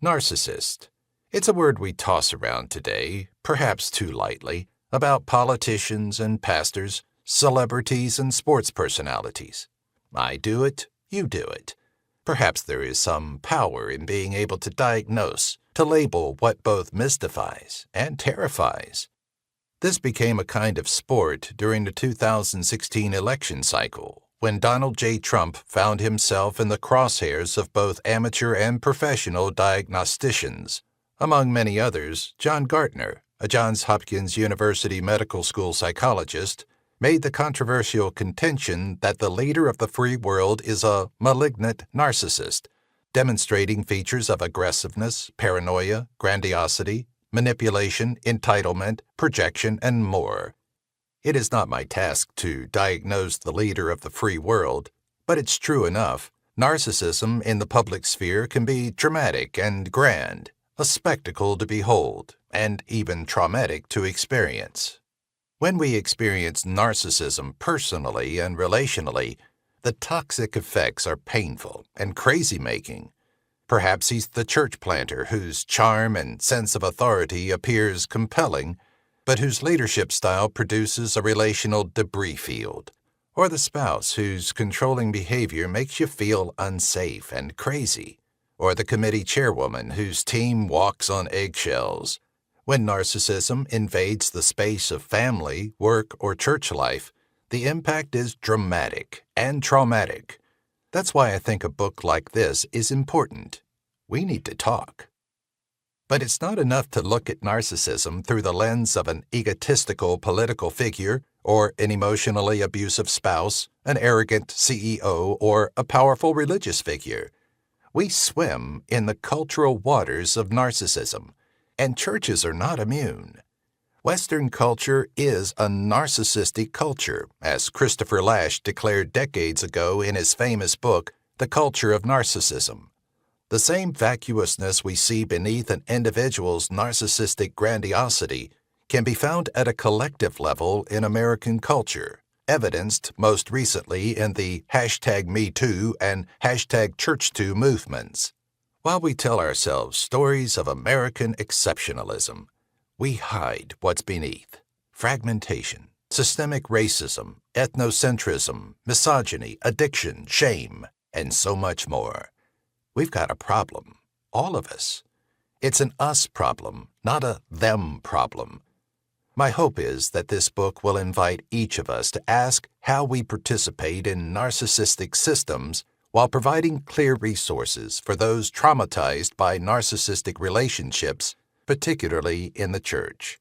Narcissist. It's a word we toss around today, perhaps too lightly, about politicians and pastors, celebrities and sports personalities. I do it, you do it. Perhaps there is some power in being able to diagnose, to label what both mystifies and terrifies. This became a kind of sport during the 2016 election cycle, when Donald J. Trump found himself in the crosshairs of both amateur and professional diagnosticians. Among many others, John Gartner, a Johns Hopkins University Medical School psychologist, made the controversial contention that the leader of the free world is a malignant narcissist, demonstrating features of aggressiveness, paranoia, grandiosity, manipulation, entitlement, projection, and more. It is not my task to diagnose the leader of the free world, but it's true enough. Narcissism in the public sphere can be dramatic and grand, a spectacle to behold, and even traumatic to experience. When we experience narcissism personally and relationally, the toxic effects are painful and crazy-making. Perhaps he's the church planter whose charm and sense of authority appears compelling, but whose leadership style produces a relational debris field, or the spouse whose controlling behavior makes you feel unsafe and crazy, or the committee chairwoman whose team walks on eggshells. When narcissism invades the space of family, work, or church life, the impact is dramatic and traumatic. That's why I think a book like this is important. We need to talk. But it's not enough to look at narcissism through the lens of an egotistical political figure, or an emotionally abusive spouse, an arrogant CEO, or a powerful religious figure. We swim in the cultural waters of narcissism, and churches are not immune. Western culture is a narcissistic culture, as Christopher Lasch declared decades ago in his famous book, The Culture of Narcissism. The same vacuousness we see beneath an individual's narcissistic grandiosity can be found at a collective level in American culture, evidenced most recently in the #MeToo and #ChurchToo movements. While we tell ourselves stories of American exceptionalism, we hide what's beneath: fragmentation, systemic racism, ethnocentrism, misogyny, addiction, shame, and so much more. We've got a problem, all of us. It's an us problem, not a them problem. My hope is that this book will invite each of us to ask how we participate in narcissistic systems while providing clear resources for those traumatized by narcissistic relationships, particularly in the church.